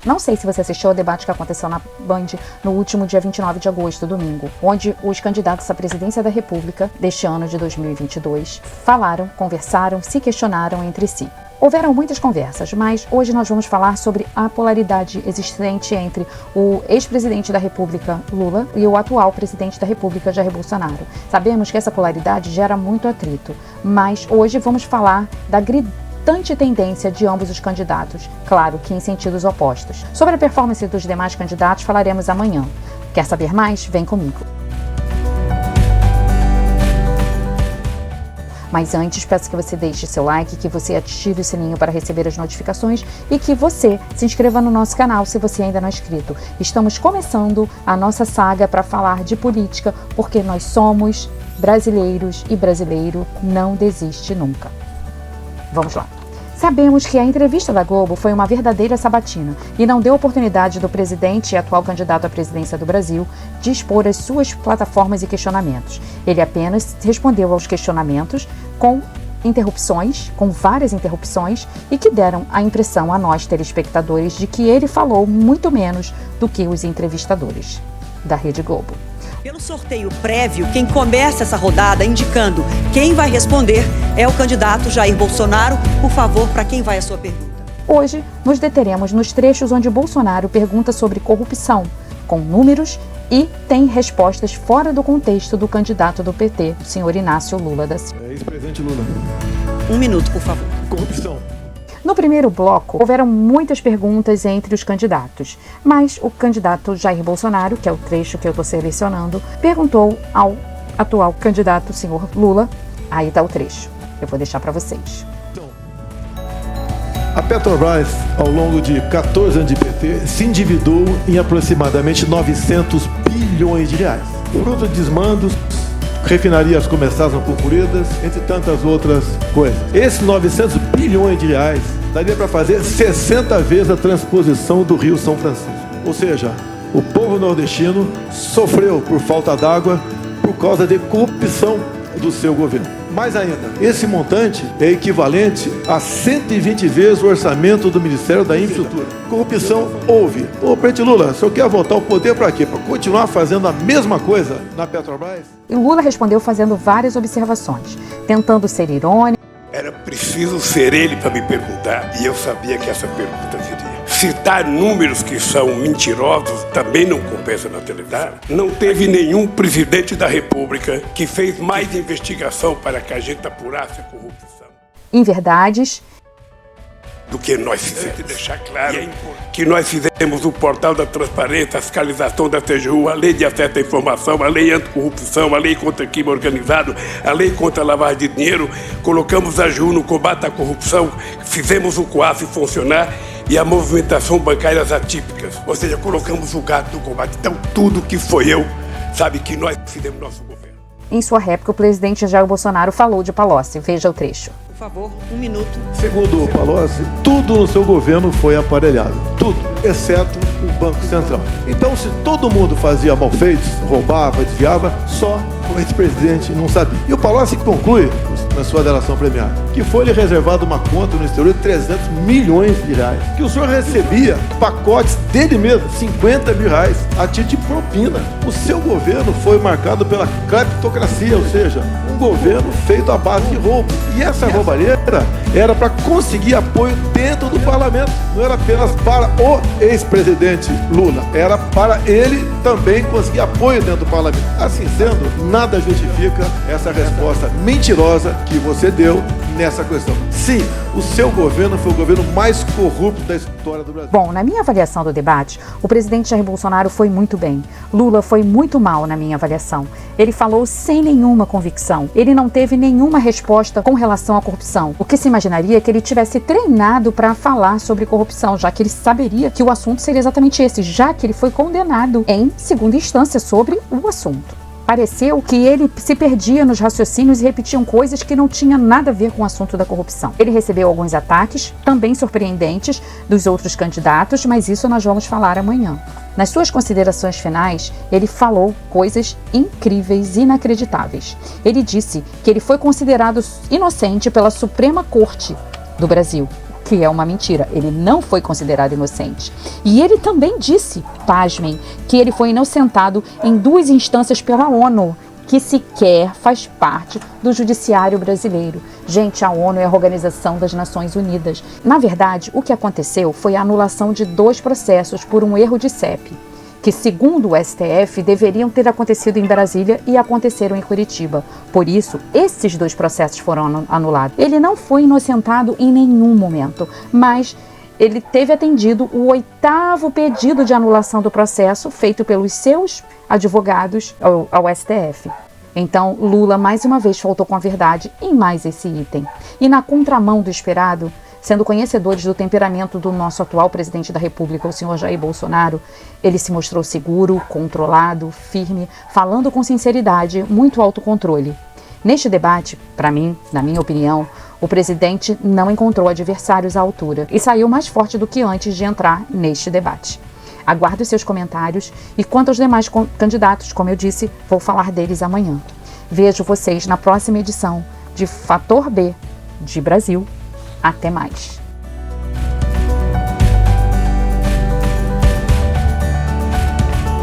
Não sei se você assistiu ao debate que aconteceu na Band no último dia 29 de agosto, domingo, onde os candidatos à presidência da República deste ano de 2022 falaram, conversaram, se questionaram entre si. Houveram muitas conversas, mas hoje nós vamos falar sobre a polaridade existente entre o ex-presidente da República, Lula, e o atual presidente da República, Jair Bolsonaro. Sabemos que essa polaridade gera muito atrito, mas hoje vamos falar da gritante tendência de ambos os candidatos, claro que em sentidos opostos. Sobre a performance dos demais candidatos falaremos amanhã. Quer saber mais? Vem comigo. Mas antes, peço que você deixe seu like, que você ative o sininho para receber as notificações e que você se inscreva no nosso canal se você ainda não é inscrito. Estamos começando a nossa saga para falar de política, porque nós somos brasileiros e brasileiro não desiste nunca. Vamos lá. Sabemos que a entrevista da Globo foi uma verdadeira sabatina e não deu oportunidade do presidente e atual candidato à presidência do Brasil de expor as suas plataformas e questionamentos. Ele apenas respondeu aos questionamentos com interrupções, com várias interrupções, e que deram a impressão a nós telespectadores de que ele falou muito menos do que os entrevistadores da Rede Globo. Pelo sorteio prévio, quem começa essa rodada indicando quem vai responder é o candidato Jair Bolsonaro. Por favor, para quem vai a sua pergunta? Hoje, nos deteremos nos trechos onde Bolsonaro pergunta sobre corrupção, com números, e tem respostas fora do contexto do candidato do PT, o senhor Inácio Lula da Silva. Ex-presidente Lula. 1 minuto, por favor. Corrupção. No primeiro bloco, houveram muitas perguntas entre os candidatos, mas o candidato Jair Bolsonaro, que é o trecho que eu estou selecionando, perguntou ao atual candidato, o senhor Lula. Aí está o trecho, eu vou deixar para vocês. A Petrobras, ao longo de 14 anos de PT, se endividou em aproximadamente 900 bilhões de reais. Fruto de desmandos, refinarias começaram concluídas, entre tantas outras coisas. Esses 900 bilhões de reais daria para fazer 60 vezes a transposição do Rio São Francisco. Ou seja, o povo nordestino sofreu por falta d'água por causa de corrupção do seu governo. Mais ainda, esse montante é equivalente a 120 vezes o orçamento do Ministério da Infraestrutura. Corrupção houve. Ô, presidente Lula, o senhor quer voltar ao poder para quê? Para continuar fazendo a mesma coisa na Petrobras? E Lula respondeu fazendo várias observações, tentando ser irônico. Era preciso ser ele para me perguntar, e eu sabia que essa pergunta viria. Citar números que são mentirosos também não compensa na televisão. Não teve nenhum presidente da República que fez mais investigação para que a gente apurasse a corrupção. Inverdades. Do que nós fizemos. Tem que deixar claro que nós fizemos o portal da transparência, a fiscalização da TGU, a lei de acesso à informação, a lei anticorrupção, a lei contra o crime organizado, a lei contra a lavagem de dinheiro, colocamos a AGU no combate à corrupção, fizemos o COAF funcionar e a movimentação bancárias atípicas, ou seja, colocamos o gato no combate. Então tudo que foi eu, sabe que nós fizemos nosso governo. Em sua réplica, o presidente Jair Bolsonaro falou de Palocci. Veja o trecho. Por favor, 1 minuto. Segundo o Palocci, tudo no seu governo foi aparelhado. Tudo, exceto o Banco Central. Então, se todo mundo fazia mal feito, roubava, desviava, só o ex-presidente não sabia. E o Palocci conclui, na sua delação premiada, que foi-lhe reservada uma conta no exterior de 300 milhões de reais. Que o senhor recebia pacotes dele mesmo, 50 mil reais, a título de propina. O seu governo foi marcado pela cleptocracia, ou seja, um governo feito à base de roubo. E essa roubalheira era para conseguir apoio dentro do parlamento. Não era apenas para o ex-presidente Lula, era para ele também conseguir apoio dentro do parlamento. Assim sendo, nada justifica essa resposta mentirosa que você deu nessa questão. Sim, o seu governo foi o governo mais corrupto da história do Brasil. Bom, na minha avaliação do debate, o presidente Jair Bolsonaro foi muito bem. Lula foi muito mal na minha avaliação. Ele falou sem nenhuma convicção. Ele não teve nenhuma resposta com relação à corrupção. O que se imaginaria é que ele tivesse treinado para falar sobre corrupção, já que ele saberia que o assunto seria exatamente esse, já que ele foi condenado em segunda instância sobre o assunto. Pareceu que ele se perdia nos raciocínios e repetiam coisas que não tinham nada a ver com o assunto da corrupção. Ele recebeu alguns ataques, também surpreendentes, dos outros candidatos, mas isso nós vamos falar amanhã. Nas suas considerações finais, ele falou coisas incríveis, inacreditáveis. Ele disse que ele foi considerado inocente pela Suprema Corte do Brasil, que é uma mentira. Ele não foi considerado inocente. E ele também disse, pasmem, que ele foi inocentado em 2 instâncias pela ONU, que sequer faz parte do judiciário brasileiro. Gente, a ONU é a Organização das Nações Unidas. Na verdade, o que aconteceu foi a anulação de 2 processos por um erro de CEP, que, segundo o STF, deveriam ter acontecido em Brasília e aconteceram em Curitiba. Por isso, esses 2 processos foram anulados. Ele não foi inocentado em nenhum momento, mas ele teve atendido o 8º pedido de anulação do processo feito pelos seus advogados ao STF. Então, Lula mais uma vez faltou com a verdade em mais esse item. E na contramão do esperado, sendo conhecedores do temperamento do nosso atual presidente da República, o senhor Jair Bolsonaro, ele se mostrou seguro, controlado, firme, falando com sinceridade, muito autocontrole. Neste debate, para mim, na minha opinião, o presidente não encontrou adversários à altura e saiu mais forte do que antes de entrar neste debate. Aguardo seus comentários e quanto aos demais candidatos, como eu disse, vou falar deles amanhã. Vejo vocês na próxima edição de Fator B de Brasil. Até mais.